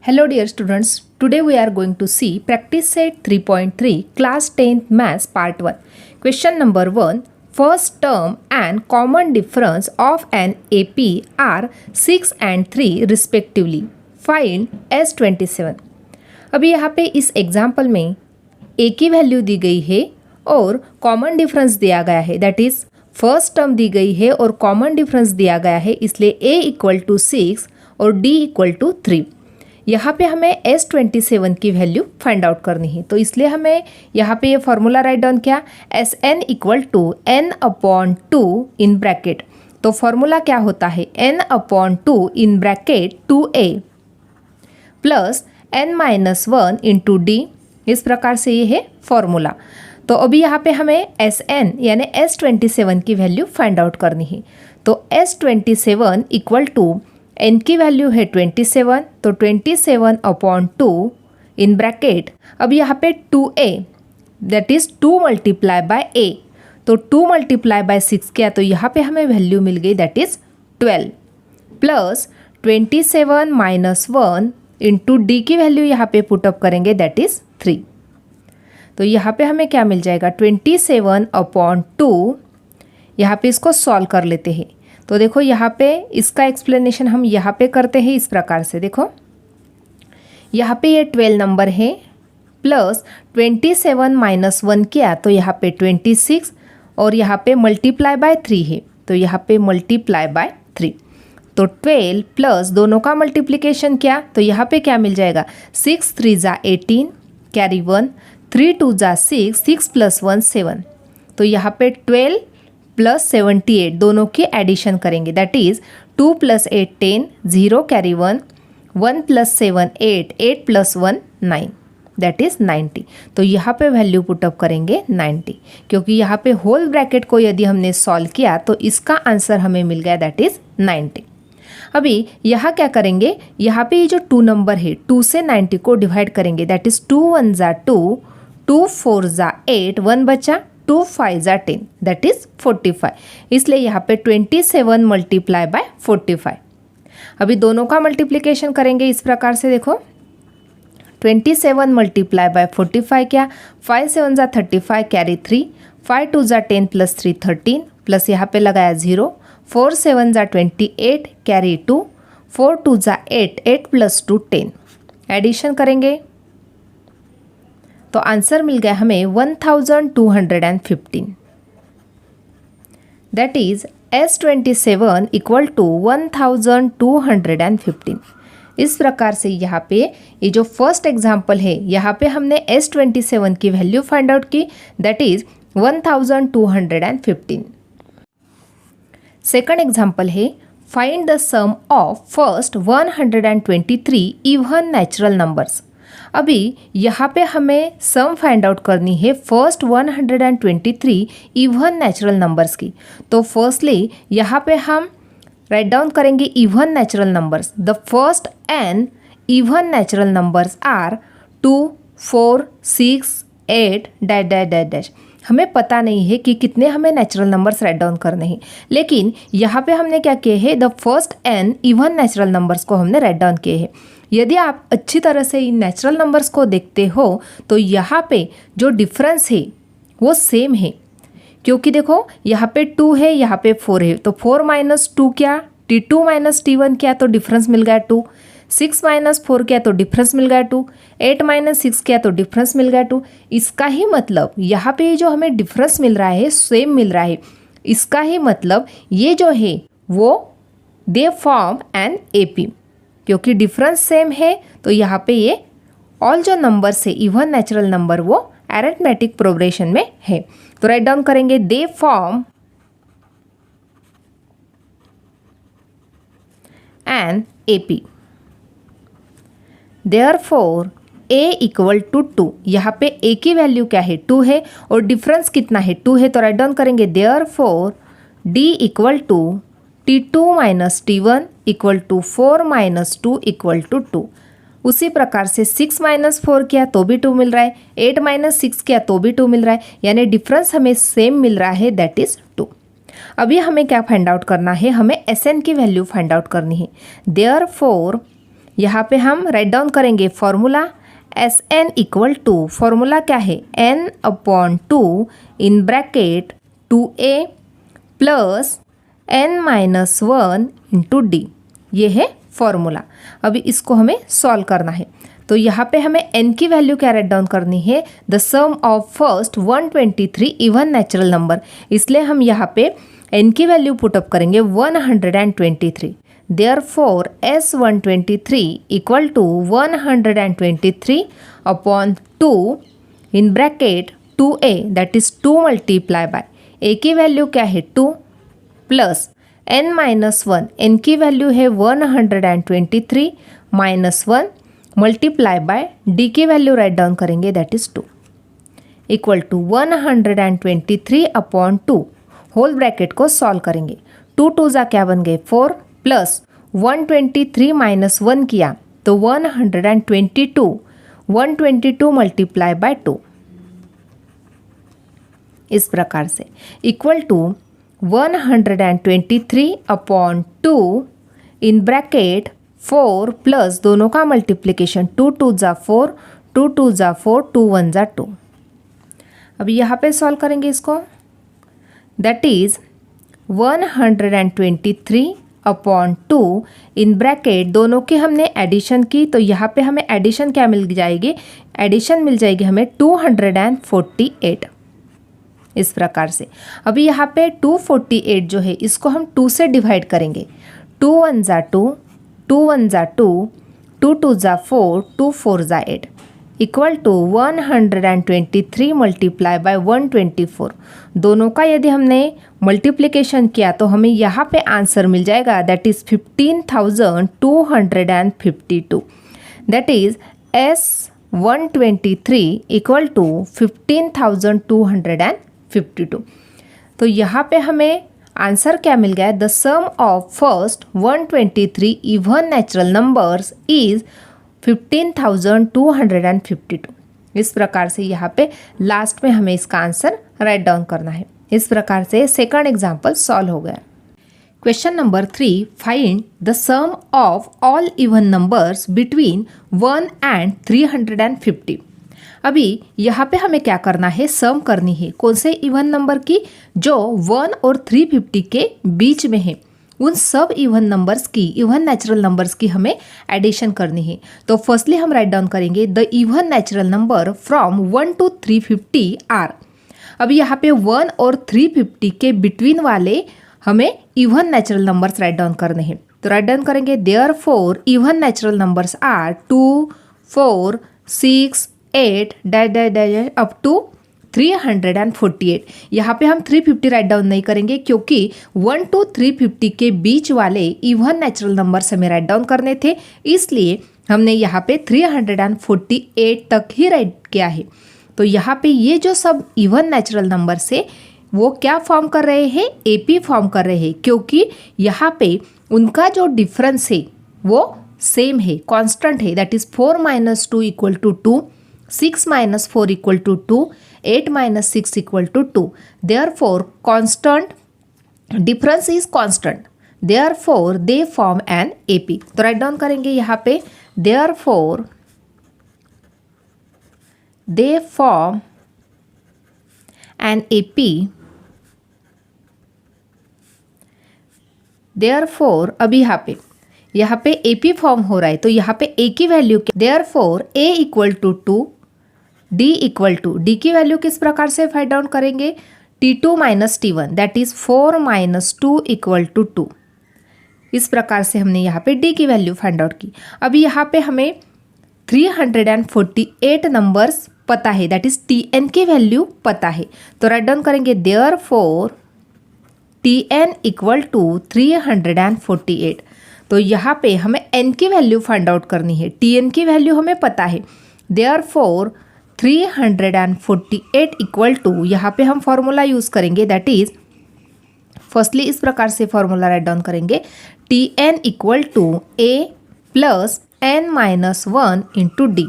Hello dear students, today we are going to see practice set 3.3 class 10th maths part 1. Question number 1, first term and common difference of an AP are 6 and 3 respectively. Find S27. अभी यहाँ पे इस example में a की value दी गई है और कॉमन डिफरेंस दिया गया है, दैट इज़ फर्स्ट टर्म दी गई है और कॉमन डिफरेंस दिया गया है, इसलिए a इक्वल टू 6 और d इक्वल टू 3. यहाँ पे हमें S27 की वैल्यू फाइंड आउट करनी है, तो इसलिए हमें यहाँ पे ये फॉर्मूला राइट डाउन किया Sn equal to n upon 2 in bracket. तो फॉर्मूला क्या होता है n upon 2 in bracket 2a plus n minus 1 into D. इस प्रकार से ये है फॉर्मूला. तो अभी यहाँ पे हमें Sn यानी S27 की वैल्यू फाइंड आउट करनी है. तो S27 इक्वल टू n की वैल्यू है 27, तो 27 अपॉन 2 इन ब्रैकेट. अब यहाँ पे 2a that is 2 multiply by a, तो 2 मल्टीप्लाई बाय 6 किया तो यहाँ पे हमें वैल्यू मिल गई that is 12 plus 27 minus 1 into d की वैल्यू यहाँ पे पुटअप करेंगे दैट इज़ 3. तो यहाँ पे हमें क्या मिल जाएगा 27 अपॉन 2. यहाँ पे इसको सॉल्व कर लेते हैं. तो देखो यहाँ पे इसका एक्सप्लेनेशन हम यहाँ पे करते हैं इस प्रकार से. देखो यहाँ पे ये 12 नंबर है प्लस 27 माइनस 1 किया तो यहाँ पे 26 और यहाँ पे मल्टीप्लाई बाय 3 है, तो यहाँ पे मल्टीप्लाई बाय 3. तो 12 प्लस दोनों का मल्टीप्लिकेशन किया तो यहाँ पे क्या मिल जाएगा 6 3 जा 18 कैरी 1 3 2 जा 6 6 प्लस 1 7. तो यहाँ पे 12 प्लस 78 दोनों की एडिशन करेंगे that is 2 plus 8 10 0 carry 1 1 plus 7 8 8 plus 1 9 that is 90. तो यहाँ पे वैल्यू पुटअप करेंगे 90, क्योंकि यहाँ पे होल ब्रैकेट को यदि हमने सॉल्व किया तो इसका आंसर हमें मिल गया दैट इज़ 90. अभी यहाँ क्या करेंगे, यहाँ पे ये जो 2 नंबर है 2 से 90 को डिवाइड करेंगे दैट इज़ 2 1 जा 2 2 4 जा 8 1 बचा 2 5 जा 10 दैट इज़ 45. इसलिए यहाँ पे 27 मल्टीप्लाई बाय 45. अभी दोनों का मल्टीप्लिकेशन करेंगे इस प्रकार से. देखो 27 मल्टीप्लाई बाय 45 क्या 5 7 जा 35 कैरी 3 5 2 जा 10 प्लस 3 13 प्लस यहाँ पे लगाया 0 4 7 जा 28 कैरी 2 4 2 जा 8 8 प्लस 2 10. एडिशन करेंगे तो आंसर मिल गया हमें 1215. That is S27 equal to 1215. इस प्रकार से यहाँ पे ये जो फर्स्ट एग्जाम्पल है यहाँ पे हमने S27 की वैल्यू फाइंड आउट की दैट इज़ 1215. सेकंड एग्जाम्पल है find the sum of first 123 even natural numbers. अभी यहाँ पे हमें सम फाइंड आउट करनी है फर्स्ट 123 इवन नेचुरल नंबर्स की. तो फर्स्टली यहाँ पे हम राइट डाउन करेंगे even natural numbers. The first n even natural numbers are 2 4 6 8 dash dash dash dash. हमें पता नहीं है कि कितने हमें नेचुरल नंबर्स राइट डाउन करने हैं, लेकिन यहाँ पे हमने क्या किए हैं the first n even natural numbers को हमने राइट डाउन किए हैं. यदि आप अच्छी तरह से इन नेचुरल नंबर्स को देखते हो तो यहाँ पे जो डिफरेंस है वो सेम है, क्योंकि देखो यहाँ पे 2 है यहाँ पे 4 है, तो 4 माइनस 2 क्या T2 माइनस T1 क्या तो डिफरेंस मिल गया 2. 6 माइनस 4 क्या तो डिफरेंस मिल गया 2. 8 माइनस 6 क्या तो डिफरेंस मिल गया 2. इसका ही मतलब यहाँ पे जो हमें डिफरेंस मिल रहा है सेम मिल रहा है. इसका ही मतलब ये जो है वो दे फॉर्म एन AP, क्योंकि डिफरेंस सेम है तो यहाँ पे ये ऑल जो नंबर्स है इवन नेचुरल नंबर वो अरिथमेटिक प्रोग्रेशन में है. तो राइट डाउन करेंगे they form an AP. Therefore a equal to 2. यहाँ पे a की वैल्यू क्या है 2 है और डिफरेंस कितना है 2 है, तो राइट डाउन करेंगे therefore d equal to T2 minus T1 equal to 4 minus 2 equal to 2. उसी प्रकार से 6 माइनस 4 किया तो भी 2 मिल रहा है, 8 माइनस 6 किया तो भी 2 मिल रहा है, यानी डिफरेंस हमें सेम मिल रहा है दैट इज़ 2. अभी हमें क्या फाइंड आउट करना है, हमें Sn की वैल्यू फाइंड आउट करनी है. देयरफॉर यहाँ पे हम राइट डाउन करेंगे formula S n equal to, formula क्या है, n upon 2 in bracket 2a plus n minus 1 into d, ये है फॉर्मूला। अभी इसको हमें सॉल्व करना है। तो यहाँ पे हमें n की वैल्यू क्या राइट डाउन करनी है, the sum of first 123 even natural number, इसलिए हम यहाँ पे n की वैल्यू पुटअप करेंगे 123। Therefore S123 equal to 123 upon 2 in bracket 2a that is 2 multiply by a की वैल्यू क्या है 2 प्लस n माइनस 1, n की वैल्यू है 123 माइनस 1 मल्टीप्लाई बाय d की वैल्यू राइट डाउन करेंगे that is 2 equal to 123 upon 2 whole bracket को solve करेंगे। 2 2 जा क्या बन गए 4 प्लस 123 माइनस 1 किया तो 122 मल्टीप्लाई बाय 2, इस प्रकार से equal to 123 upon 2 in bracket 4 plus दोनों का मल्टीप्लिकेशन 2 2 जा 4, 2 2 जा 4, 2 1 जा 2। अभी यहाँ पे सॉल्व करेंगे इसको, that is 123 upon 2 in bracket, दोनों की हमने एडिशन की तो यहाँ पे हमें एडिशन क्या मिल जाएगी, एडिशन मिल जाएगी हमें 248, इस प्रकार से। अभी यहाँ पे 248 जो है इसको हम 2 से डिवाइड करेंगे, 2 1 जा 2, 2 1 जा 2, 2 2 जा 4, 2 4 जा 8 इक्वल टू 123 मल्टीप्लाई बाय 124। दोनों का यदि हमने मल्टीप्लिकेशन किया तो हमें यहाँ पे आंसर मिल जाएगा that is 15,252, that is S123 equal to 15,252। तो यहाँ पे हमें आंसर क्या मिल गया, the sum of first 123 even natural numbers is 15,252। इस प्रकार से यहाँ पे लास्ट में हमें इसका आंसर राइट डाउन करना है। इस प्रकार से सेकंड एग्जाम्पल सॉल्व हो गया। Question number 3, find the sum of all even numbers between 1 and 350। अभी यहाँ पे हमें क्या करना है, सम करनी है कौन से इवन नंबर की, जो 1 और 350 के बीच में है। उन सब इवन नंबर्स की, इवन नेचुरल नंबर्स की हमें एडिशन करनी है। तो फर्स्टली हम राइट डाउन करेंगे the even natural number from 1 to 350 are. अभी यहाँ पे 1 और 350 के बिटवीन वाले हमें even natural numbers right down करने हैं। तो राइट डाउन करेंगे therefore even natural numbers are 2 4 6 8 dash dash dash up to 348। यहाँ पे हम 350 राइट डाउन नहीं करेंगे क्योंकि 1 to 350 के बीच वाले इवन नेचुरल नंबर्स हमें राइट डाउन करने थे, इसलिए हमने यहाँ पे 348 तक ही राइट किया है। तो यहाँ पे ये जो सब इवन नेचुरल नंबर्स है वो क्या फॉर्म कर रहे हैं, एपी फॉर्म कर रहे हैं, क्योंकि यहाँ पे उनका जो डिफरेंस है वो सेम है, कांस्टेंट है, that is 4 - 2 equal to 2, 6 - 4 equal to 2, 8 - 6 equal to 2। Therefore constant difference is constant, therefore they form an AP. तो राइट डाउन करेंगे यहाँ पे therefore they form an AP. Therefore अभी यहाँ पे एपी फॉर्म हो रहा है तो यहाँ पे ए की वैल्यू क्या, therefore a equal to 2, d equal to, d की वैल्यू किस प्रकार से फाइंड आउट करेंगे, T2 - T1 that is 4 - 2 equal to 2। इस प्रकार से हमने यहाँ पे डी की वैल्यू फाइंड आउट की। अभी यहाँ पे हमें 348 नंबर्स पता है, दैट इज Tn की वैल्यू पता है। तो राइट डाउन करेंगे देयरफॉर Tn इक्वल टू 348। तो यहाँ पे हमें n की वैल्यू फाइंड आउट करनी है, Tn की वैल्यू हमें पता है। देयरफॉर 348 इक्वल टू, यहाँ पे हम फॉर्मूला यूज़ करेंगे दैट इज, फर्स्टली इस प्रकार से फॉर्मूला राइट डाउन करेंगे Tn equal to a plus n - 1 into d.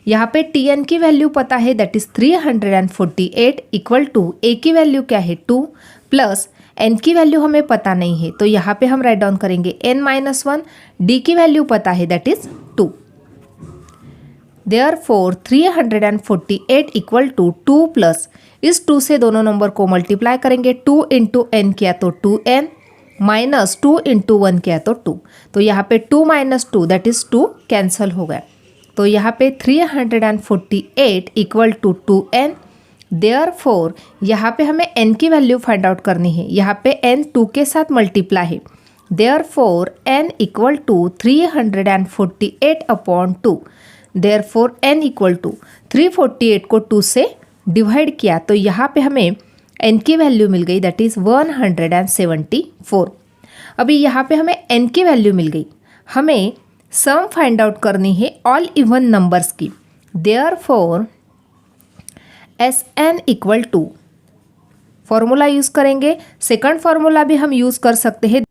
यहाँ पे Tn की वैल्यू पता है that is 348 equal to a की वैल्यू क्या है 2 प्लस n की वैल्यू हमें पता नहीं है, तो यहाँ पे हम राइट डाउन करेंगे n - 1, डी की वैल्यू पता है that is therefore 348 equal to 2 plus, इस 2 से दोनों नंबर को मल्टीप्लाई करेंगे, 2 इंटू एन किया तो 2n माइनस 2 इंटू 1 किया तो 2, तो यहाँ पे 2 माइनस 2 दैट इज़ 2 कैंसिल हो गया। तो यहाँ पे 348 इक्वल टू 2n, देयरफॉर यहाँ पे हमें n की वैल्यू फाइंड आउट करनी है, यहाँ पे n 2 के साथ मल्टीप्लाई है, therefore n equal to 348 upon 2, therefore n equal to 348 को 2 से डिवाइड किया तो यहाँ पे हमें n की वैल्यू मिल गई दैट इज़ 174। अभी यहाँ पे हमें n की वैल्यू मिल गई, हमें सम फाइंड आउट करनी है ऑल इवन नंबर्स की, therefore Sn equal to formula use करेंगे, सेकंड फार्मूला भी हम यूज़ कर सकते हैं।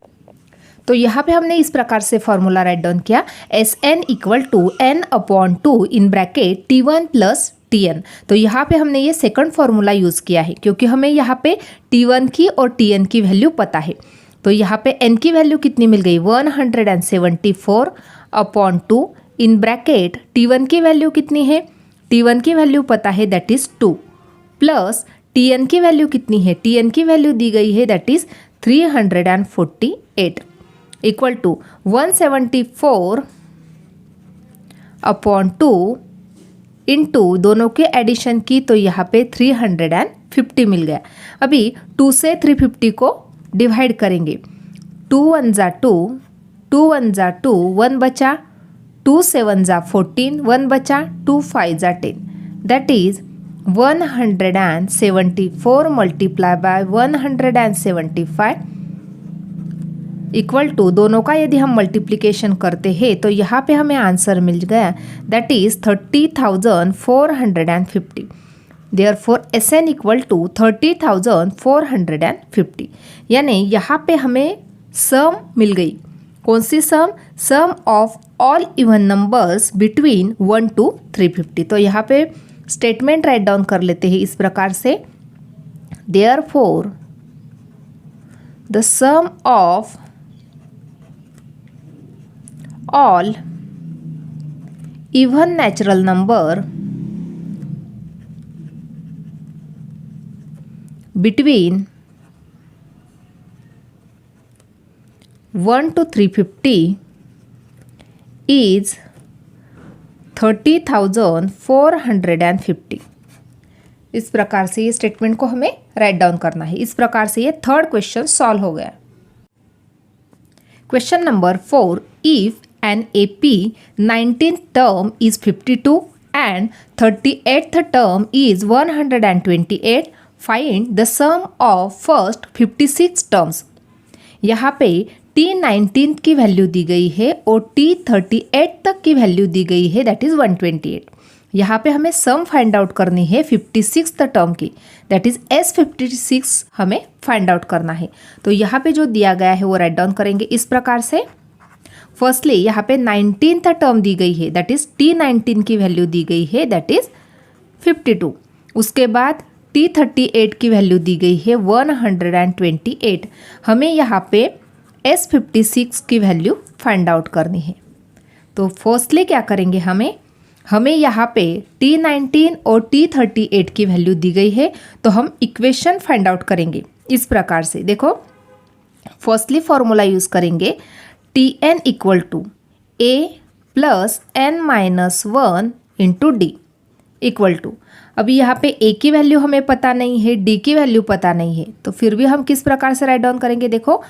तो यहाँ पे हमने इस प्रकार से फॉर्मूला राइट डाउन किया, Sn equal to n upon 2 in bracket T1 plus Tn। तो यहाँ पे हमने ये सेकंड फार्मूला यूज़ किया है क्योंकि हमें यहाँ पे T1 की और Tn की वैल्यू पता है। तो यहाँ पे n की वैल्यू कितनी मिल गई 174 अपॉन 2 इन ब्रैकेट T1 की वैल्यू कितनी है, T1 की वैल्यू पता है दैट इज़ 2 प्लस Tn की वैल्यू कितनी है, Tn की वैल्यू दी गई है that is 348 equal to 174 upon 2 into दोनों के एडिशन की तो यहाँ पे 350 मिल गया। अभी 2 से 350 को डिवाइड करेंगे, 2 1 जा 2, 2 1 जा 2, 1 बचा, 2 7 जा 14, 1 बचा, 2 5 जा 10, that is 174 multiply by 175 equal to, दोनों का यदि हम मल्टीप्लिकेशन करते हैं तो यहाँ पे हमें आंसर मिल गया that is 30,450। Therefore Sn equal to 30,450, यानी यहाँ पे हमें सम मिल गई, कौन सी sum, sum of all even numbers between 1 to 350। तो यहाँ पे स्टेटमेंट राइट डाउन कर लेते हैं इस प्रकार से, therefore the sum of all even natural number between 1 to 350 is 30,450। इस प्रकार से ये स्टेटमेंट को हमें राइट डाउन करना है। इस प्रकार से ये थर्ड क्वेश्चन सॉल्व हो गया। Question number 4, if an AP 19th term is 52 and 38th term is 128, find the sum of first 56 terms। यहाँ पे T19 की वैल्यू दी गई है और T38 तक की वैल्यू दी गई है दैट इज़ 128। यहाँ पे हमें सम फाइंड आउट करनी है 56th टर्म की, दैट इज़ S56 हमें फाइंड आउट करना है। तो यहाँ पे जो दिया गया है वो राइट डाउन करेंगे इस प्रकार से। फर्स्टली यहाँ पे 19th टर्म दी गई है दैट इज़ T19 की वैल्यू दी गई है दैट इज़ 52। उसके बाद T38 की वैल्यू दी गई है 128। हमें यहाँ पे S56 की वैल्यू फाइंड आउट करनी है। तो फर्स्टली क्या करेंगे, हमें यहाँ पे T19 और T38 की वैल्यू दी गई है तो हम इक्वेशन फाइंड आउट करेंगे इस प्रकार से। देखो फर्स्टली फॉर्मूला यूज़ करेंगे Tn equal to A plus n minus 1 into d equal to, अभी यहाँ पे A की वैल्यू हमें पता नहीं है, D की वैल्यू पता नहीं है, तो फिर भी हम किस प्रकार से राइट डाउन करेंगे। देखो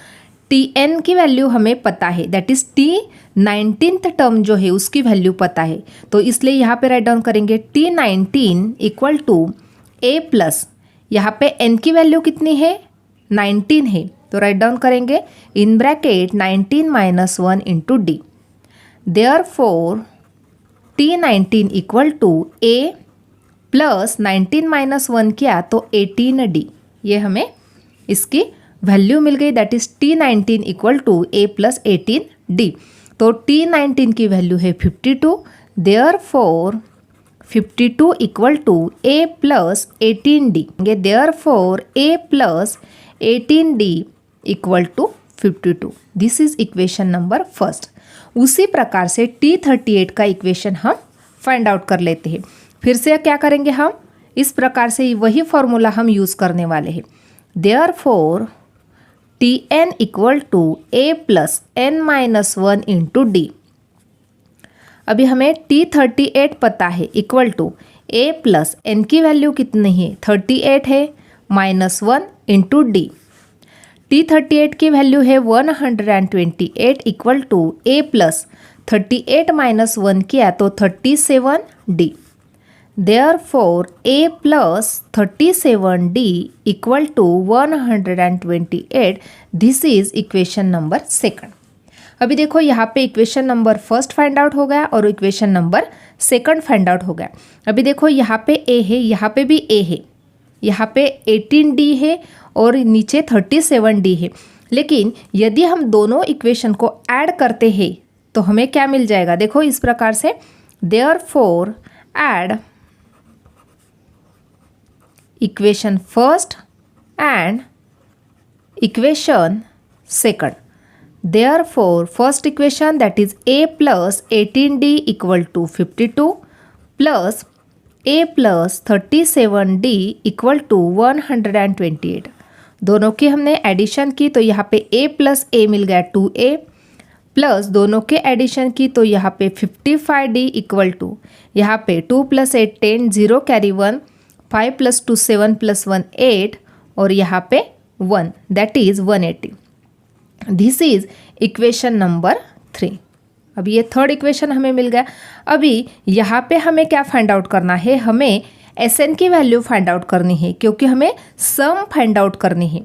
Tn की वैल्यू हमें पता है दैट इज़ T19th टर्म जो है उसकी वैल्यू पता है, तो इसलिए यहाँ पे राइट डाउन करेंगे T19 equal to A plus, यहाँ पे n की वैल्यू कितनी है 19 है, तो राइट डाउन करेंगे in bracket 19 minus 1 into d. Therefore T19 equal to A plus 19 minus 1 किया तो 18D, ये हमें इसकी वैल्यू मिल गई that is T19 equal to A plus 18D। तो T19 की वैल्यू है 52, therefore 52 equal to A plus 18D, therefore A plus 18D equal to 52। This is equation number first. उसी प्रकार से T38 का इक्वेशन हम फाइंड आउट कर लेते हैं। फिर से क्या करेंगे हम, इस प्रकार से वही फॉर्मूला हम यूज़ करने वाले हैं। Therefore Tn equal to a plus n minus 1 into d. अभी हमें T38 पता है equal to a plus n की वैल्यू कितनी है 38 है माइनस 1 इंटू डी। T38 की वैल्यू है 128 equal to a plus 38 minus 1 किया तो 37d। Therefore a plus 37d equal to 128। This is equation number second. अभी देखो यहाँ पे equation number first find out हो गया और equation number second find out हो गया। अभी देखो यहाँ पे a है, यहाँ पे भी a है, यहाँ पे 18d है और नीचे 37d है। लेकिन यदि हम दोनों इक्वेशन को ऐड करते हैं तो हमें क्या मिल जाएगा, देखो इस प्रकार से। Therefore add equation first and equation second. Therefore first equation that is a plus 18d equal to 52 plus a plus 37d equal to 128। दोनों की हमने एडिशन की तो यहाँ पे a प्लस a मिल गया 2a, प्लस दोनों के एडिशन की तो यहाँ पे 55d इक्वल टू, यहाँ पे 2 प्लस 8 10, 0 कैरी 1, 5 प्लस 2 7 प्लस 1 8 और यहाँ पे 1 that is 180। This is equation number 3। अभी ये थर्ड इक्वेशन हमें मिल गया। अभी यहाँ पे हमें क्या फाइंड आउट करना है, हमें Sn की वैल्यू फाइंड आउट करनी है क्योंकि हमें सम फाइंड आउट करनी है,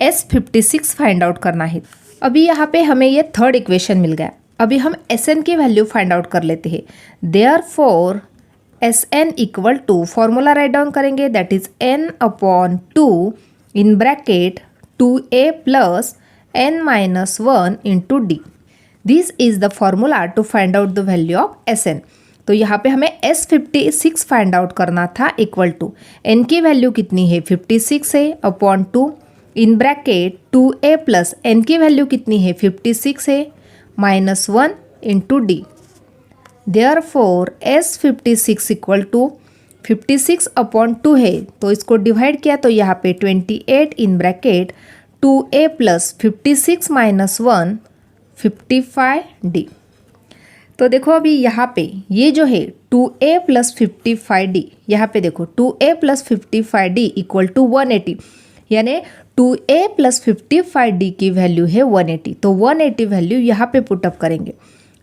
S56 फाइंड आउट करना है। अभी यहाँ पे हमें ये थर्ड इक्वेशन मिल गया। अभी हम Sn की वैल्यू फाइंड आउट कर लेते हैं। Therefore Sn equal to formula right down करेंगे that is n upon 2 in bracket 2a plus n minus 1 into D. This is the formula to find out the value of Sn। तो यहाँ पे हमें S56 find out करना था equal to n की value कितनी है 56 है upon 2 in bracket 2a plus n की वैल्यू कितनी है 56 है minus 1 into d. Therefore S56 equal to 56 upon 2 है तो इसको डिवाइड किया तो यहाँ पे 28 इन bracket 2a plus 56 minus 1 55d। तो देखो अभी यहाँ पे ये जो है 2a प्लस 55d, यहाँ पे देखो 2a plus 55d equal to 180, यानी 2a प्लस 55d की वैल्यू है 180। तो 180 वैल्यू यहाँ पे पुटअप करेंगे।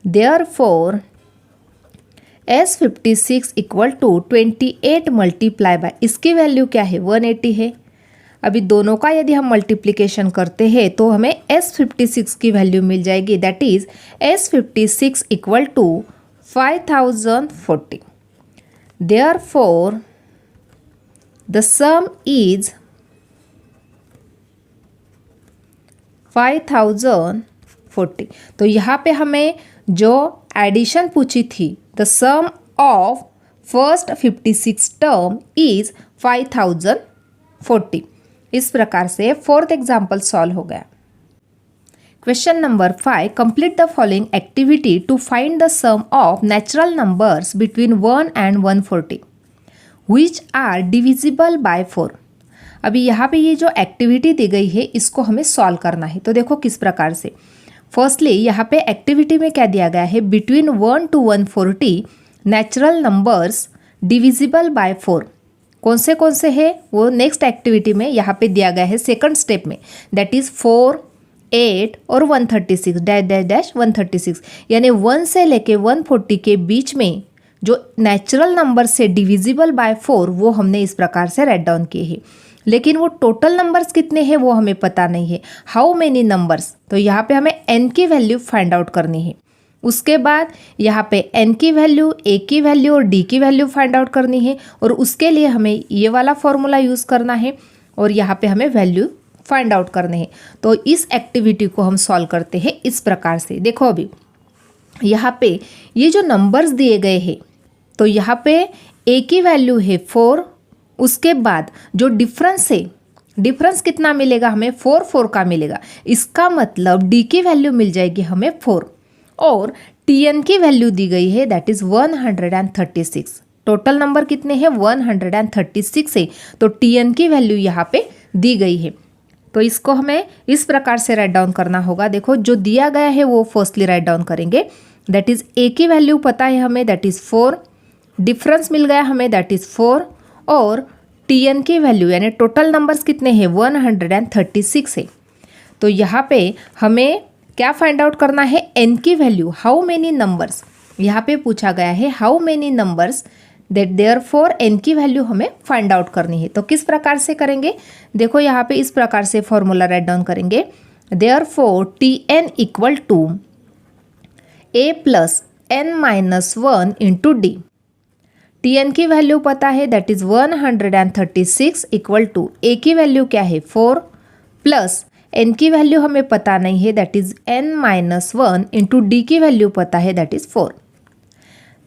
Therefore S56 equal to 28 multiply by, इसकी वैल्यू क्या है 180 है। अभी दोनों का यदि हम मल्टीप्लिकेशन करते हैं तो हमें S56 की वैल्यू मिल जाएगी that is S56 equal to 5040। Therefore the sum is 5040। तो यहाँ पे हमें जो एडिशन पूछी थी, the sum of first 56 term is 5040। इस प्रकार से फोर्थ एग्जाम्पल सॉल्व हो गया। Question number 5, complete the following activity to find the sum of natural numbers between 1 and 140 which are divisible by 4। अभी यहाँ पे ये जो एक्टिविटी दी गई है इसको हमें सॉल्व करना है। तो देखो किस प्रकार से। फर्स्टली यहाँ पे एक्टिविटी में क्या दिया गया है, between 1 to 140 natural numbers divisible by 4 कौन से है वो नेक्स्ट एक्टिविटी में यहाँ पे दिया गया है सेकंड स्टेप में, दैट इज 4, 8 और 136 डैश डैश डैश 136, यानी 1 से लेके 140 के बीच में जो नेचुरल नंबर से डिविजिबल बाय 4 वो हमने इस प्रकार से राइट डाउन किए हैं। लेकिन वो टोटल नंबर्स कितने हैं वो हमें पता नहीं है, हाउ मेनी नंबर्स। तो यहाँ पे हमें n की वैल्यू फाइंड आउट करनी है। उसके बाद यहाँ पे n की वैल्यू, a की वैल्यू और d की वैल्यू फाइंड आउट करनी है और उसके लिए हमें ये वाला फॉर्मूला यूज़ करना है और यहाँ पे हमें वैल्यू फाइंड आउट करने हैं। तो इस एक्टिविटी को हम सॉल्व करते हैं इस प्रकार से। देखो अभी यहाँ पे ये जो नंबर्स दिए गए हैं तो यहाँ पे a की वैल्यू है 4, उसके बाद जो डिफरेंस है, डिफरेंस कितना मिलेगा हमें 4 4 का मिलेगा। इसका मतलब d की वैल्यू मिल जाएगी हमें 4 और टीएन की वैल्यू दी गई है दैट इज 136। टोटल नंबर कितने हैं 136 है, तो टीएन की वैल्यू यहाँ पे दी गई है। तो इसको हमें इस प्रकार से राइट डाउन करना होगा। देखो जो दिया गया है वो फर्स्टली राइट डाउन करेंगे, दैट इज ए की वैल्यू पता है हमें दैट इज 4, डिफरेंस मिल गया हमें दैट इज 4, और टीएन की वैल्यू यानी टोटल नंबर्स कितने हैं 136 है। तो यहाँ पे हमें क्या फाइंड आउट करना है एन की वैल्यू, हाउ मेनी नंबर्स, यहाँ पे पूछा गया है how many numbers that therefore n की वैल्यू हमें फाइंड आउट करनी है। तो किस प्रकार से करेंगे, देखो यहाँ पे इस प्रकार से फॉर्मूला राइट डाउन करेंगे, therefore T n equal to a plus n minus 1 into d. T n की वैल्यू पता है that is 136 equal to a की वैल्यू क्या है 4 प्लस एन की वैल्यू हमें पता नहीं है that is n minus 1 into d की वैल्यू पता है that is 4।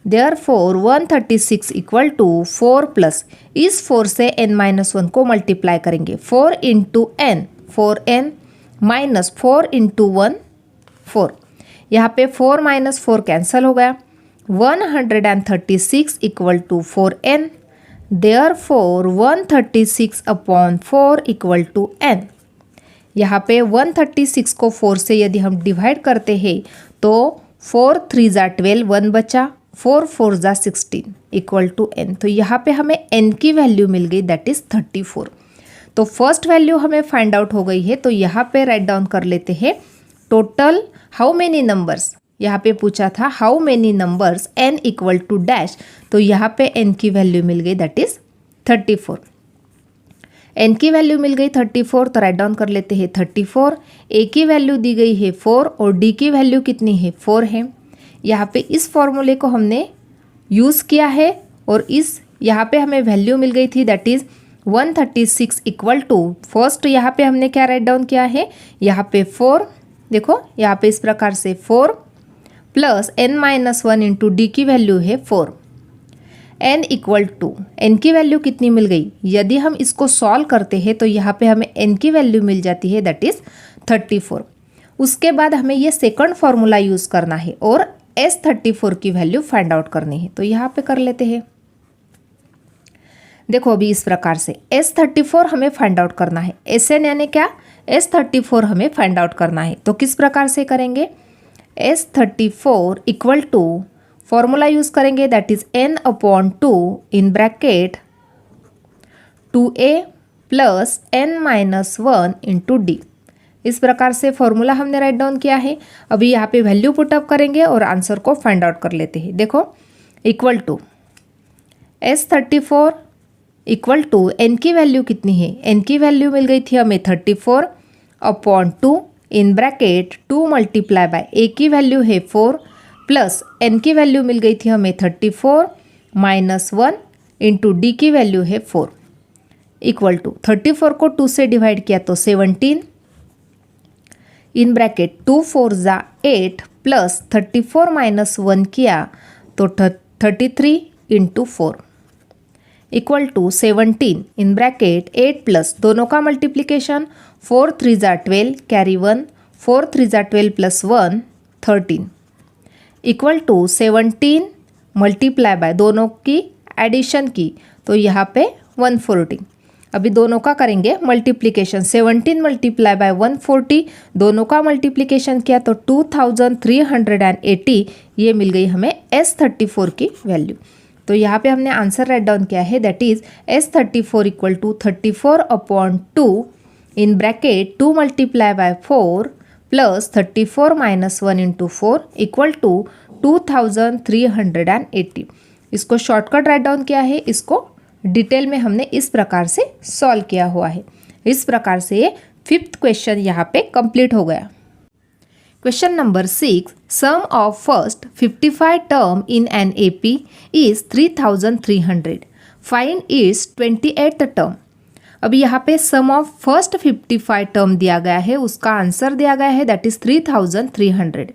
Therefore 136 equal to 4 plus इस 4 से n माइनस 1 को मल्टीप्लाई करेंगे, 4 into N 4n minus 4 into 1 4, यहाँ पे 4 माइनस 4 कैंसिल हो गया, 136 equal to 4n, therefore 136 upon 4 equal to n। यहाँ पे 136 को 4 से यदि हम डिवाइड करते हैं तो 4 3 ज़ा 12, 1 बचा, 4 4 ज़ा 16 इक्वल टू n। तो यहाँ पे हमें n की वैल्यू मिल गई दैट इज 34। तो फर्स्ट वैल्यू हमें फाइंड आउट हो गई है। तो यहाँ पे राइट डाउन कर लेते हैं टोटल हाउ मेनी नंबर्स, यहाँ पे पूछा था how many numbers n equal to dash, तो यहाँ पे n की वैल्यू मिल गई दैट इज 34। n की वैल्यू मिल गई 34, तो राइट डाउन कर लेते हैं 34। a की वैल्यू दी गई है 4 और d की वैल्यू कितनी है 4 है। यहाँ पे इस फॉर्मूले को हमने यूज़ किया है और इस यहाँ पे हमें वैल्यू मिल गई थी that is 136 equal to, first यहाँ पे हमने क्या राइट डाउन किया है, यहाँ पे 4, देखो यहाँ पे इस प्रकार से 4 plus n minus 1 into d की वैल्यू है 4, n इक्वल टू n की वैल्यू कितनी मिल गई, यदि हम इसको सॉल्व करते हैं तो यहाँ पे हमें n की वैल्यू मिल जाती है दैट इज़ 34। उसके बाद हमें ये सेकंड फार्मूला यूज़ करना है और S34 की वैल्यू फाइंड आउट करनी है। तो यहाँ पे कर लेते हैं, देखो अभी इस प्रकार से S34 हमें फाइंड आउट करना है, Sn यानी क्या S34 हमें फाइंड आउट करना है। तो किस प्रकार से करेंगे, S34 equal to formula use करेंगे that is n upon 2 in bracket 2a plus n minus 1 into D. इस प्रकार से फॉर्मूला हमने राइट डाउन किया है। अभी यहाँ पे वैल्यू पुटअप करेंगे और आंसर को फाइंड आउट कर लेते हैं। देखो equal to S34 equal to n की वैल्यू कितनी है, n की वैल्यू मिल गई थी हमें 34 upon 2 in bracket 2 multiply by a की वैल्यू है 4 प्लस n की वैल्यू मिल गई थी हमें 34 माइनस 1 इंटू डी की वैल्यू है 4 इक्वल टू 34 को 2 से डिवाइड किया तो 17 इन ब्रैकेट 2 4 ज़ा 8 प्लस 34 माइनस 1 किया तो 33 into 4 equal to 17 in bracket 8 plus दोनों का मल्टीप्लिकेशन 4 3 ज़ा 12 कैरी 1, 4 3 ज़ा 12 plus 1 13 equal to 17 multiply by दोनों की एडिशन की तो यहाँ पे 140। अभी दोनों का करेंगे मल्टीप्लिकेशन, 17 मल्टीप्लाई बाय 140 दोनों का मल्टीप्लिकेशन किया तो 2380 ये मिल गई हमें S34 की वैल्यू। तो यहाँ पे हमने आंसर राइट डाउन किया है that is S34 equal to 34 upon 2 in bracket 2 multiply by 4 plus 34 minus 1 into 4 equal to 2380। इसको शॉर्टकट राइट डाउन किया है, इसको डिटेल में हमने इस प्रकार से सॉल्व किया हुआ है। इस प्रकार से 5th क्वेश्चन यहाँ पे कंप्लीट हो गया। Question number 6, sum of first 55 term in an AP is 3300, find its 28th term. अभी यहाँ पे सम ऑफ फर्स्ट 55 टर्म दिया गया है, उसका आंसर दिया गया है दैट इज 3300।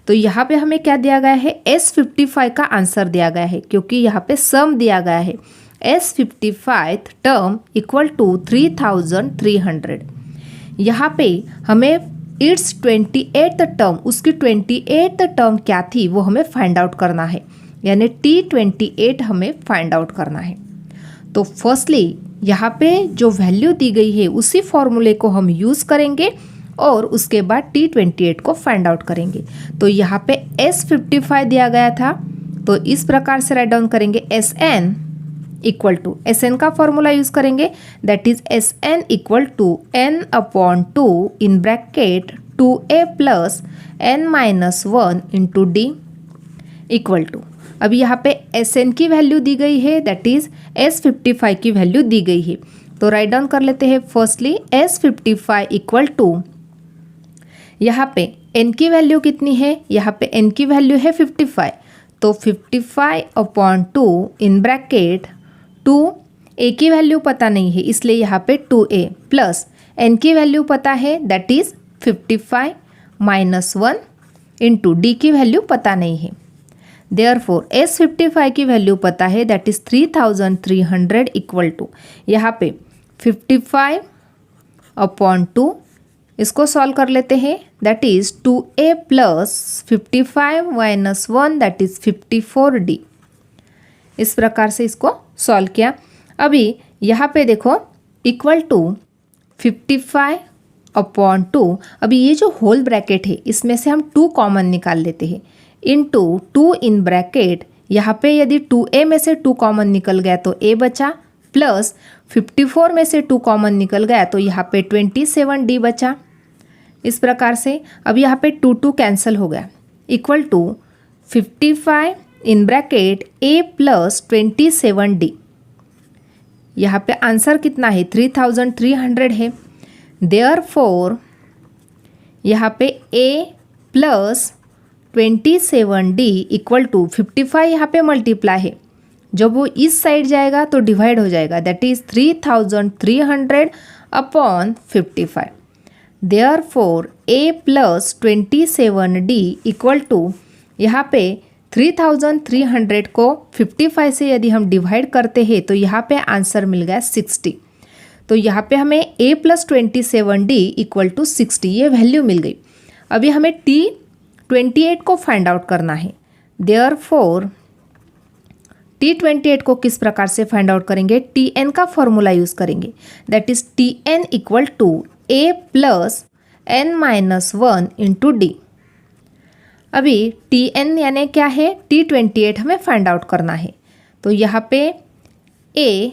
तो यहाँ पे हमें क्या दिया गया है, S55 का आंसर दिया गया है क्योंकि यहाँ पे सम दिया गया है S55 टर्म इक्वल टू 3300। यहाँ पे हमें इट्स 28th टर्म, उसकी 28th टर्म क्या थी वो हमें फाइंड आउट करना है, यानी T28 हमें फाइंड आउट करना है। तो फर्स्टली यहाँ पे जो वैल्यू दी गई है उसी फॉर्मूले को हम यूज़ करेंगे और उसके बाद T28 को फाइंड आउट करेंगे। तो यहाँ पे S55 दिया गया था, तो इस प्रकार से राइट डाउन करेंगे Sn इक्वल टू, Sn का फॉर्मूला यूज़ करेंगे, that is Sn equal to n/2 in bracket 2a plus n-1 into d equal to, अभी यहाँ पे Sn की वैल्यू दी गई है, दैट इज S55 की वैल्यू दी गई है। तो राइट डाउन कर लेते हैं। फर्स्टली S55 इक्वल टू, यहाँ पे n की वैल्यू कितनी है, यहाँ पे n की वैल्यू है 55, तो 55/2 इन ब्रैकेट 2, a की वैल्यू पता नहीं है इसलिए यहाँ पे 2a प्लस n की वैल्यू पता है, दैट इज 55 -1 इंटू डी की वैल्यू पता नहीं है। देयरफॉर S55 की वैल्यू पता है, दैट इज 3300 इक्वल टू, यहाँ पे 55/2 इसको सॉल्व कर लेते हैं, that is 2a plus 55 - 1 that is 54d। इस प्रकार से इसको सॉल्व किया। अभी यहाँ पे देखो इक्वल टू 55/2, अभी ये जो होल ब्रैकेट है इसमें से हम 2 कॉमन निकाल लेते हैं, इनटू 2 इन ब्रैकेट, यहाँ पे यदि 2a में से 2 कॉमन निकल गया तो a बचा, प्लस 54 में से 2 कॉमन निकल गया तो यहाँ पे 27d बचा। इस प्रकार से अब यहाँ पे 2 कैंसिल हो गया, equal to 55 in bracket a plus 27d। यहाँ पे आंसर कितना है 3300 है। देयरफॉर यहाँ पे a plus 27d equal to 55 यहाँ पे मल्टीप्लाई है, जब वो इस साइड जाएगा तो डिवाइड हो जाएगा, that is 3300/55। Therefore a plus 27d equal to, यहाँ पे 3300 को 55 से यदि हम डिवाइड करते हैं तो यहाँ पे आंसर मिल गया 60। तो यहाँ पे हमें a plus 27d equal to 60 ये वैल्यू मिल गई। अभी हमें T28 को फाइंड आउट करना है। देयरफॉर T28 को किस प्रकार से फाइंड आउट करेंगे, Tn का फॉर्मूला यूज़ करेंगे, that is Tn equal to a plus n-1 into d. अभी Tn यानी क्या है, T28 हमें फाइंड आउट करना है। तो यहाँ पे a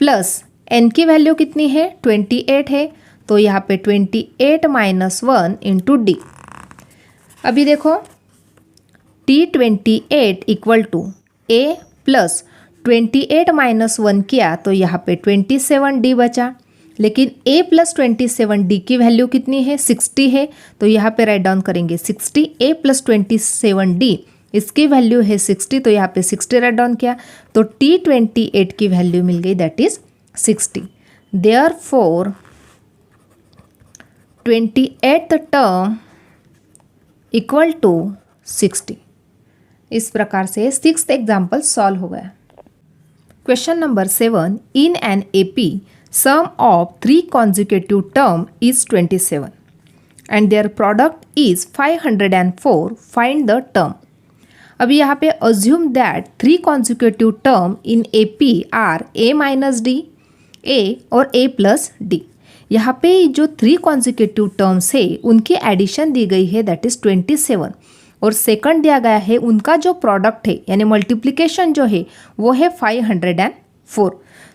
प्लस n की वैल्यू कितनी है 28 है, तो यहाँ पे 28 -1 इंटू डी। अभी देखो T28 equal to a plus 28 -1 किया तो यहाँ पे 27d बचा, लेकिन a प्लस 27d की वैल्यू कितनी है 60 है, तो यहाँ पे राइट डाउन करेंगे 60, a प्लस 27d इसकी वैल्यू है 60, तो यहाँ पे 60 राइट डाउन किया तो T28 की वैल्यू मिल गई, that is 60। Therefore 28th term equal to 60। इस प्रकार से 6th एग्जाम्पल सॉल्व हो गया। Question number 7, in an AP sum of 3 consecutive term is 27 and their product is 504, find the term। अभी यहाँ पे assume that 3 consecutive term in AP are a minus d, a और a plus d। यहाँ पे जो 3 consecutive terms है उनकी addition दी गई है, दैट इज 27, और सेकंड दिया गया है उनका जो प्रोडक्ट है यानी मल्टीप्लिकेशन जो है वो है 504।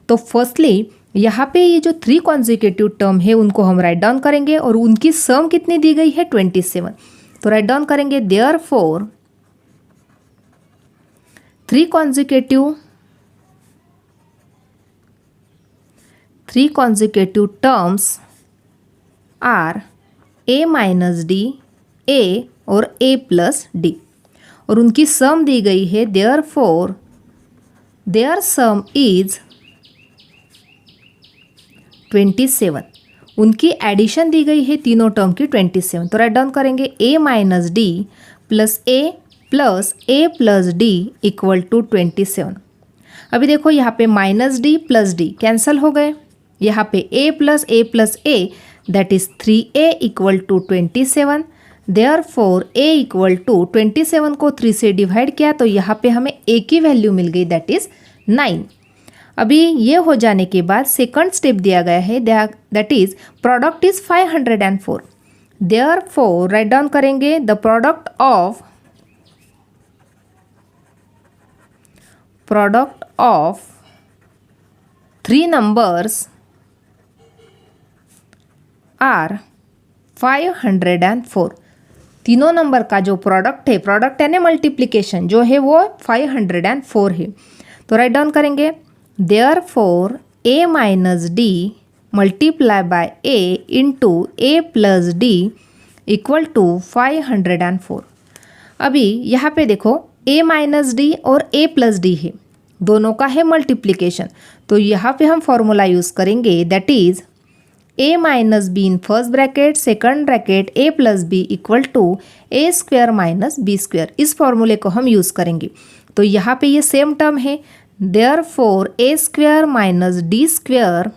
तो फर्स्टली यहाँ पे ये जो 3 कॉन्जिक्यूटिव टर्म है उनको हम राइट डाउन करेंगे और उनकी सम कितनी दी गई है 27, तो राइट डाउन करेंगे therefore 3 consecutive terms are a minus d, a और a प्लस डी, और उनकी सम दी गई है, देयरफॉर देयर सम इज 27। उनकी एडिशन दी गई है तीनों टर्म की 27, तो राइट डाउन करेंगे a minus D plus a plus D equal to 27। अभी देखो यहाँ पे minus D plus D cancel हो गए, यहाँ पे a plus a that is 3a equal to 27. Therefore a equal to 27 को 3 से डिवाइड किया तो यहाँ पे हमें a की वैल्यू मिल गई दैट इज़ 9. अभी ये हो जाने के बाद सेकंड स्टेप दिया गया है that is product is 504. Therefore right down करेंगे the product of 3 numbers are 504. तीनों नंबर का जो प्रोडक्ट है, प्रोडक्ट यानी मल्टीप्लिकेशन जो है वो 504 है. तो राइट डाउन करेंगे therefore a minus d multiply by a into a plus D equal to 504. अभी यहाँ पे देखो a माइनस डी और a प्लस डी है, दोनों का है मल्टीप्लिकेशन. तो यहाँ पे हम फॉर्मूला यूज़ करेंगे that is a minus b in first bracket second bracket a plus b equal to a square minus b square. इस फॉर्मूले को हम यूज़ करेंगे. तो यहाँ पे ये सेम टर्म है. Therefore a square minus d square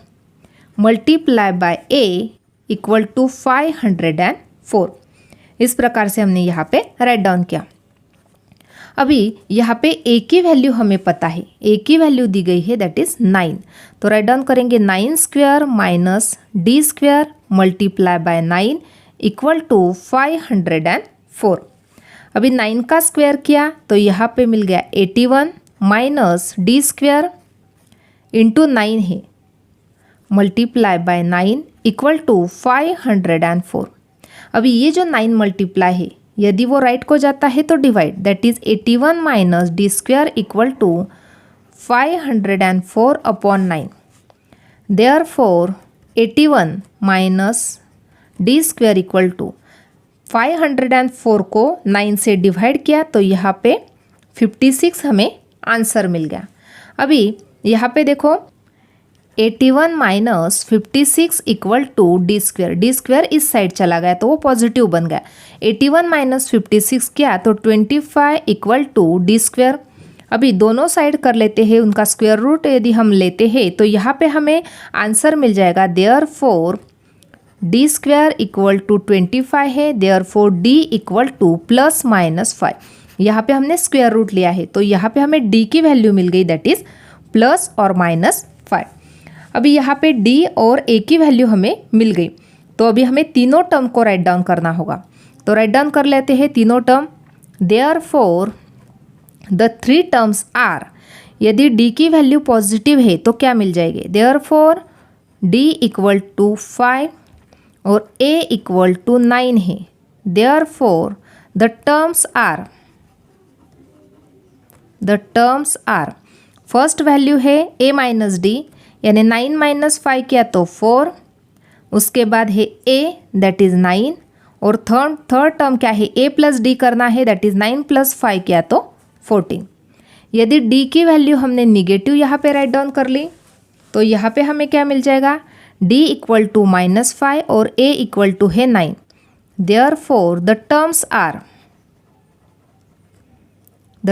multiply by a equal to 504. इस प्रकार से हमने यहाँ पे राइट डाउन किया. अभी यहाँ पे a की वैल्यू हमें पता है, a की वैल्यू दी गई है दैट इज़ 9. तो राइट डाउन करेंगे 9 square minus d square multiply by 9 equal to 504. अभी 9 का स्क्वायर किया तो यहाँ पे मिल गया 81 माइनस डी स्क्वायर इंटू 9 है मल्टीप्लाई बाय 9 इक्वल टू 504. अभी ये जो 9 मल्टीप्लाई है यदि वो राइट को जाता है तो divide that is 81 minus d square equal to 504 upon 9. Therefore 81 minus d square equal to 504 को 9 से डिवाइड किया तो यहाँ पे 56 हमें आंसर मिल गया. अभी यहाँ पे देखो 81 minus 56 equal to d square इस साइड चला गया तो वो पॉजिटिव बन गया. 81 माइनस 56 किया तो 25 इक्वल टू डी स्क्वायर. अभी दोनों साइड कर लेते हैं, उनका स्क्वायर रूट यदि हम लेते हैं तो यहाँ पे हमें आंसर मिल जाएगा. Therefore d square equal to 25 है. Therefore d equal to plus minus 5. यहाँ पे हमने स्क्वायर रूट लिया है तो यहाँ पे हमें d की वैल्यू मिल गई दैट इज़ प्लस और माइनस 5. अभी यहाँ पे d और a की वैल्यू हमें मिल गई तो अभी हमें तीनों टर्म को राइट डाउन करना होगा. तो राइट डाउन कर लेते हैं तीनों term. Therefore the 3 terms are, यदि d की वैल्यू पॉजिटिव है तो क्या मिल जाएगी. देयरफॉर d इक्वल टू 5 और a इक्वल टू 9 है. Therefore the terms are first value है a माइनस डी यानी 9 माइनस 5 किया तो 4. उसके बाद है a दैट इज़ 9 और थर्ड टर्म क्या है a प्लस डी करना है दैट इज़ 9 प्लस 5 किया तो 14. यदि d की वैल्यू हमने निगेटिव यहाँ पे राइट डाउन कर ली तो यहाँ पे हमें क्या मिल जाएगा d इक्वल टू -5 और a इक्वल टू है 9. देयरफॉर द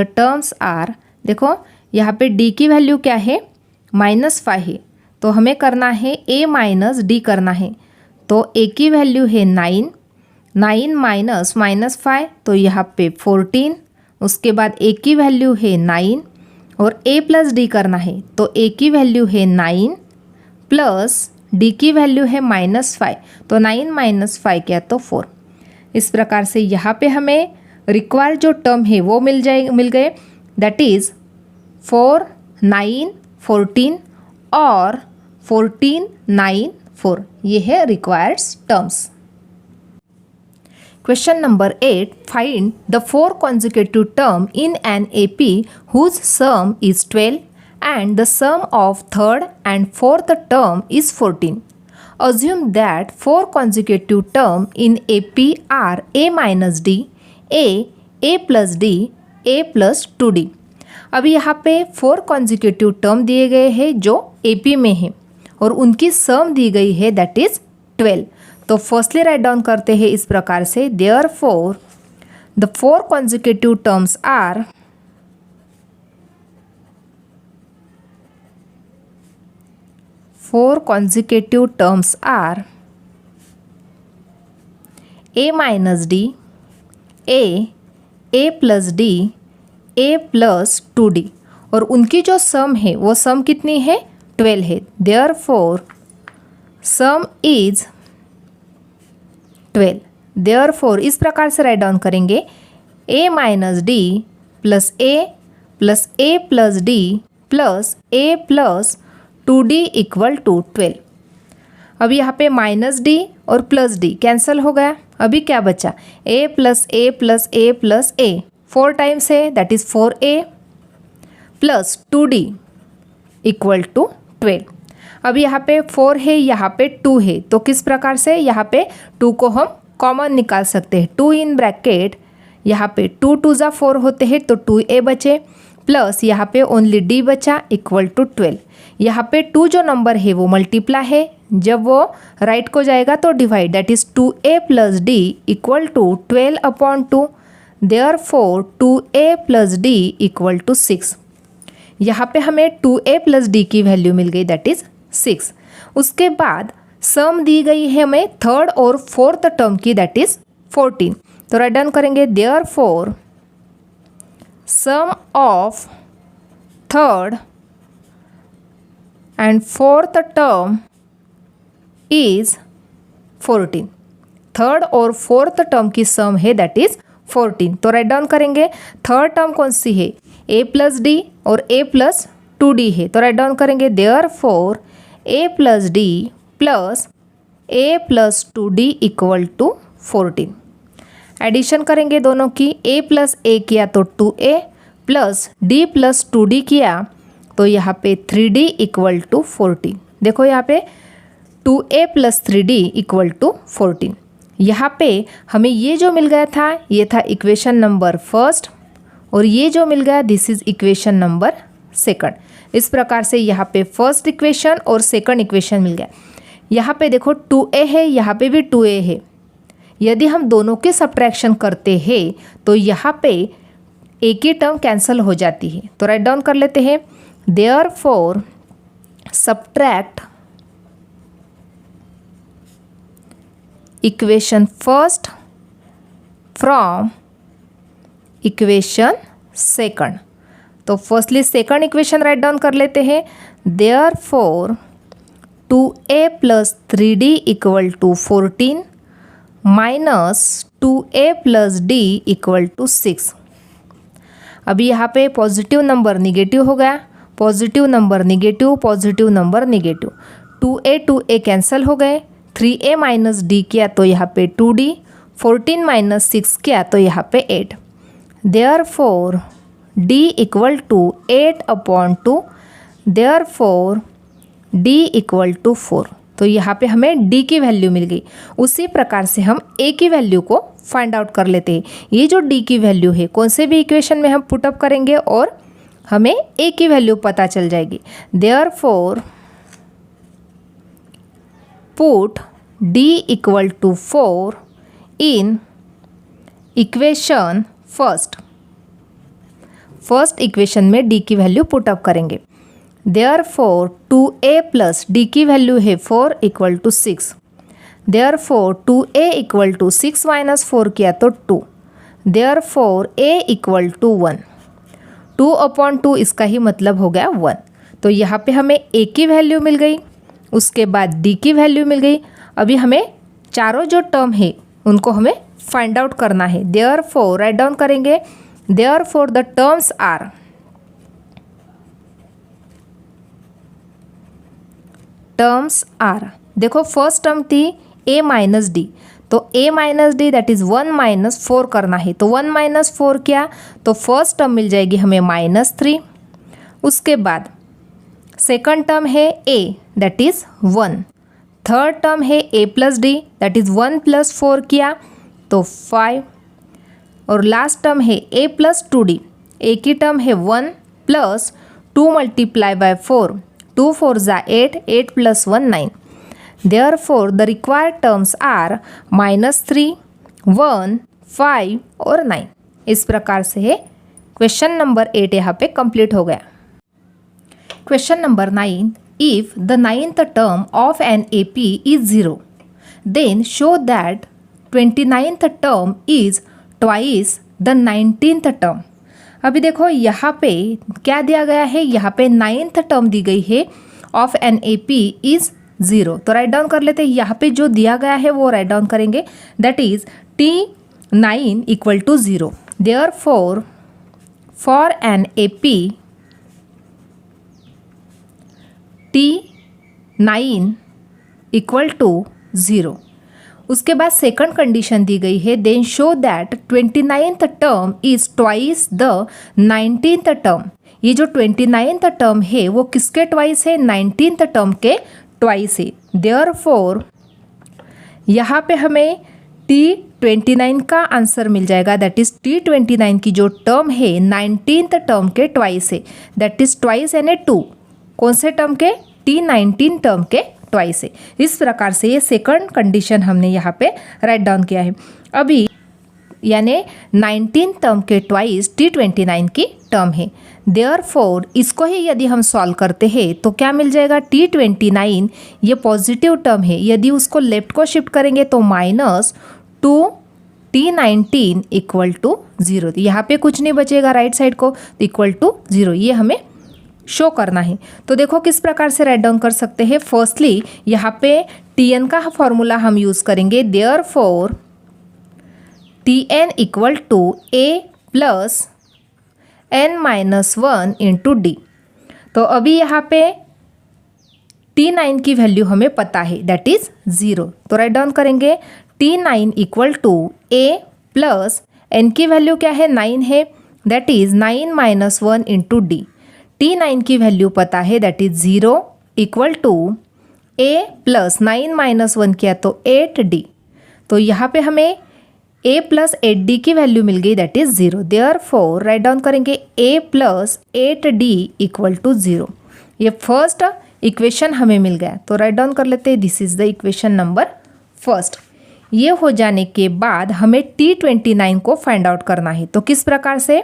टर्म्स आर देखो यहाँ पे d की वैल्यू क्या है -5 है तो हमें करना है a माइनस डी करना है. तो a की वैल्यू है 9 माइनस -5 तो यहाँ पे 14. उसके बाद a की वैल्यू है 9 और a प्लस डी करना है तो a की वैल्यू है 9 प्लस d की वैल्यू है -5 तो 9 माइनस 5 क्या तो 4. इस प्रकार से यहाँ पे हमें रिक्वायर्ड जो टर्म है वो मिल गए दैट इज़ 4 9 14 और 14 9 4. ये है required terms. Question number 8. Find the 4 consecutive term in an AP whose sum is 12 and the sum of third and fourth term is 14. Assume that 4 consecutive term in AP are A minus D, A plus D, A plus 2D. अभी यहाँ पे 4 consecutive term दिए गए हैं जो AP में है और उनकी सम दी गई है दैट इज़ 12. तो फर्स्टली राइट डाउन करते हैं इस प्रकार से. Therefore the 4 consecutive terms are a minus d, a plus d, a plus 2d, और उनकी जो सम है वो सम कितनी है 12 है। Therefore some is 12। देयरफॉर इस प्रकार से राइट डाउन करेंगे A minus D plus A plus D plus A plus 2d equal to 12। अब यहाँ पे माइनस डी और प्लस डी कैंसिल हो गया। अभी क्या बचा, A plus A plus A plus A, 4 times है that is 4a plus 2d equal to 12। अब यहाँ पे 4 है, यहाँ पे 2 है, तो किस प्रकार से यहाँ पे 2 को हम कॉमन निकाल सकते हैं। 2 इन ब्रैकेट, यहाँ पे 2 2 जा 4 होते हैं तो 2a बचे, प्लस यहाँ पे ओनली d बचा इक्वल टू 12। यहाँ पे 2 जो नंबर है वो मल्टीप्लाई है, जब वो राइट को जाएगा तो divide, that is 2a plus D equal to 12/2। Therefore 2a plus D equal to 6। यहाँ पे हमें 2a प्लस डी की वैल्यू मिल गई दैट इज़ 6। उसके बाद सम दी गई है हमें थर्ड और फोर्थ टर्म की दैट इज़ 14। तो राइट डाउन करेंगे therefore sum of third and fourth term is 14। Third और फोर्थ टर्म की सम है दैट इज 14। तो राइट डाउन करेंगे थर्ड टर्म कौन सी है, a प्लस डी और a प्लस 2d है। तो राइट डाउन करेंगे therefore a plus D plus a plus 2d equal to 14। Addition करेंगे दोनों की, a प्लस a किया तो 2a plus d plus 2d किया तो यहाँ पे 3d इक्वल टू 14। देखो यहाँ पे 2a plus 3d equal to 14। यहाँ पे हमें ये जो मिल गया था ये था इक्वेशन नंबर फर्स्ट, और ये जो मिल गया this is equation number second. इस प्रकार से यहाँ पे फर्स्ट इक्वेशन और सेकंड इक्वेशन मिल गया। यहाँ पे देखो 2a है, यहाँ पे भी 2a है। यदि हम दोनों के सब्ट्रैक्शन करते हैं तो यहाँ पे एक ही टर्म कैंसिल हो जाती है। तो राइट डाउन कर लेते हैं therefore subtract equation first from equation second. तो firstly second equation write down कर लेते हैं therefore 2a plus 3d equal to 14 minus 2a plus D equal to 6। अभी यहाँ पे पॉजिटिव नंबर निगेटिव हो गया, positive number negative, positive number negative, 2a cancel हो गए, 3a माइनस डी किया तो यहाँ पे 2d, 14 माइनस 6 किया तो यहाँ पे 8। Therefore d equal to 8/2, therefore d equal to 4। तो यहाँ पे हमें d की वैल्यू मिल गई। उसी प्रकार से हम a की वैल्यू को फाइंड आउट कर लेते हैं। ये जो d की वैल्यू है कौन से भी इक्वेशन में हम पुटअप करेंगे और हमें a की वैल्यू पता चल जाएगी। Therefore put d equal to 4 in equation first. First equation में d की वैल्यू पुटअप करेंगे। देयरफॉर 2a प्लस d की वैल्यू है 4 equal to 6। Therefore 2a equal to 6 minus 4 किया तो 2। Therefore a equal to 1। 2/2 इसका ही मतलब हो गया 1। तो यहाँ पे हमें a की वैल्यू मिल गई, उसके बाद d की वैल्यू मिल गई। अभी हमें चारों जो टर्म है उनको हमें फाइंड आउट करना है। देयरफॉर राइट डाउन करेंगे देयरफॉर द टर्म्स आर देखो फर्स्ट टर्म थी a माइनस डी, तो a minus D that is 1 minus 4 करना है। तो 1 माइनस 4 किया तो फर्स्ट टर्म मिल जाएगी हमें -3। उसके बाद सेकंड टर्म है a that is 1। Third term है a plus D that is 1 plus 4 किया तो 5। और लास्ट टर्म है a प्लस 2d। a की टर्म है 1 प्लस 2 मल्टीप्लाई बाय 4, 2 4 जा 8, 8 plus 1 9। Therefore the required terms are -3, 1, 5 और 9। इस प्रकार से है क्वेश्चन नंबर 8 यहाँ पे कंप्लीट हो गया। Question number 9, if the 9th term of an AP is 0 then show that 29th term is twice the 19th term. अभी देखो यहाँ पे क्या दिया गया है, यहाँ पे 9th टर्म दी गई है of an A P is 0। तो राइट डाउन कर लेते हैं, यहाँ पे जो दिया गया है वो राइट डाउन करेंगे, that is T9 equal to 0। Therefore for an A P T9 equal to 0। उसके बाद सेकंड कंडीशन दी गई है, then show that 29th term is twice the 19th term. ये जो 29th टर्म है वो किसके ट्वाइस है, 19th टर्म के ट्वाइस है। देयरफॉर यहाँ पे हमें T29 का आंसर मिल जाएगा, दैट इज T29 की जो टर्म है 19th टर्म के ट्वाइस है, दैट इज ट्वाइस यानी 2। कौन से टर्म के, T19 टर्म के ट्वाइस है। इस प्रकार से ये सेकंड कंडीशन हमने यहाँ पे राइट डाउन किया है। अभी यानी 19 टर्म के ट्वाइस T29 की टर्म है। देयरफॉर इसको ही यदि हम सॉल्व करते हैं तो क्या मिल जाएगा, T29 ये पॉजिटिव टर्म है, यदि उसको लेफ्ट को शिफ्ट करेंगे तो -2 T19 इक्वल टू 0। यहाँ पे कुछ नहीं बचेगा राइट साइड को, इक्वल टू 0 ये हमें शो करना है। तो देखो किस प्रकार से राइट डाउन कर सकते हैं। फर्स्टली यहाँ पे Tn का फॉर्मूला हम यूज़ करेंगे, therefore Tn equal to A plus n-1 into d. तो अभी यहाँ पे T9 की वैल्यू हमें पता है, दैट इज 0। तो राइट डाउन करेंगे T9 equal to A plus n की वैल्यू क्या है, 9 है, that is 9-1 into D. T9 की वैल्यू पता है, that is 0 equal to A plus 9-1 किया तो 8D। तो यहाँ पे हमें A प्लस 8D की वैल्यू मिल गई, that is 0। Therefore right down करेंगे A plus 8D equal to 0। ये फर्स्ट इक्वेशन हमें मिल गया, तो राइट डाउन कर लेते हैं, this is the equation number first. ये हो जाने के बाद हमें T29 को फाइंड आउट करना है। तो किस प्रकार से,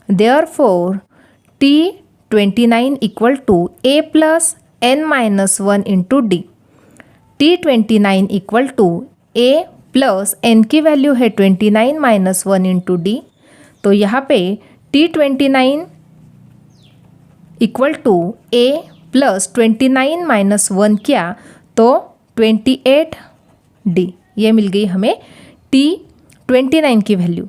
therefore T29 equal to A plus n-1 into d. T29 equal to A plus n की वैल्यू है 29-1 इंटू डी। तो यहाँ पे T29 equal to A plus 29-1 किया तो 28D, ये मिल गई हमें T29 की वैल्यू।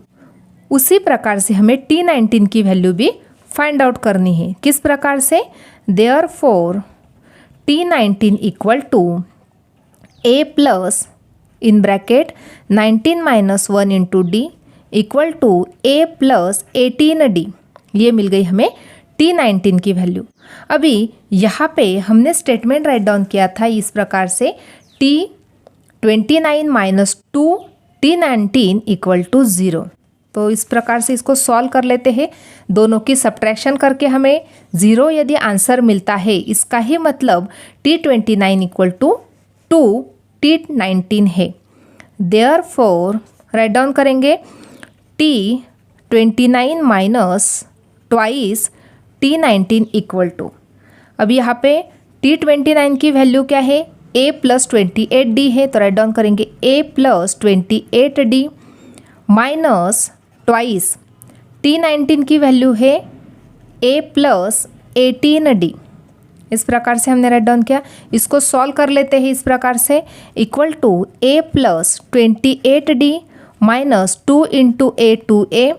उसी प्रकार से हमें T19 की वैल्यू भी फाइंड आउट करनी है। किस प्रकार से, therefore T19 equal to A plus in bracket 19-1 into d equal to A plus 18D, ये मिल गई हमें T19 की वैल्यू। अभी यहाँ पे हमने स्टेटमेंट राइट डाउन किया था इस प्रकार से, T29 minus 2 T19 equal to 0। तो इस प्रकार से इसको सॉल्व कर लेते हैं, दोनों की सब्ट्रैक्शन करके हमें 0 यदि आंसर मिलता है, इसका ही मतलब T29 इक्वल टू 2 T19 है। देयरफॉर राइट डाउन करेंगे T29 minus twice T19 equal to, अब यहाँ पे T29 की वैल्यू क्या है, A प्लस 28D है, तो राइट डाउन करेंगे A plus 28D minus twice T19 की वैल्यू है A प्लस 18D। इस प्रकार से हमने राइट डाउन किया, इसको सॉल्व कर लेते हैं इस प्रकार से, equal to A plus 28D minus 2 into A 2A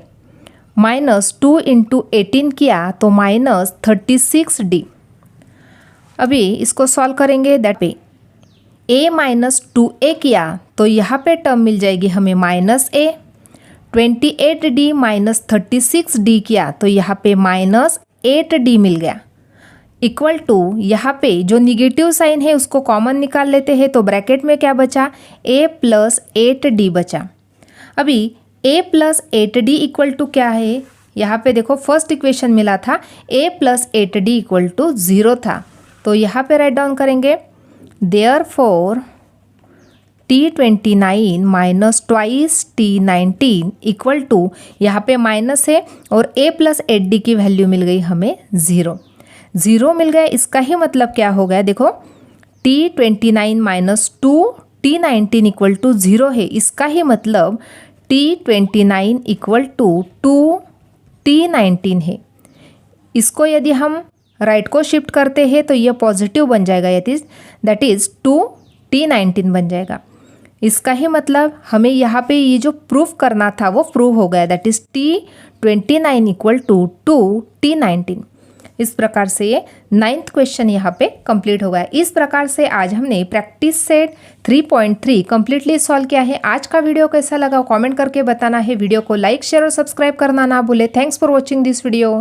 minus 2 into 18 किया तो माइनस 36D। अभी इसको सॉल्व करेंगे, दैट पे A माइनस 2A किया तो यहाँ पे टर्म मिल जाएगी हमें -A। 28D माइनस 36D किया तो यहाँ पे -8D मिल गया, इक्वल टू यहाँ पे जो निगेटिव साइन है उसको कॉमन निकाल लेते हैं, तो ब्रैकेट में क्या बचा, A प्लस 8D बचा। अभी A plus 8D equal to क्या है, यहाँ पे देखो फर्स्ट इक्वेशन मिला था A plus 8D equal to 0 था, तो यहाँ पे राइट डाउन करेंगे therefore T29 minus twice T19 equal to, यहाँ पे माइनस है और A प्लस 8D की वैल्यू मिल गई हमें 0 मिल गया। इसका ही मतलब क्या हो गया, देखो T29 minus 2 T19 equal to 0 है, इसका ही मतलब T29 इक्वल टू 2T19 है। इसको यदि हम राइट को शिफ्ट करते हैं तो ये पॉजिटिव बन जाएगा, दैट इज़ 2T19 बन जाएगा। इसका ही मतलब हमें यहाँ पे ये जो प्रूफ करना था वो प्रूव हो गया, that is T29 equal to 2T19। इस प्रकार से ये 9th क्वेश्चन यहाँ पे कंप्लीट हो गया। इस प्रकार से आज हमने प्रैक्टिस सेट 3.3 कंप्लीटली सॉल्व किया है। आज का वीडियो कैसा लगा कमेंट करके बताना है। वीडियो को लाइक शेयर और सब्सक्राइब करना ना भूले। Thanks for watching this video.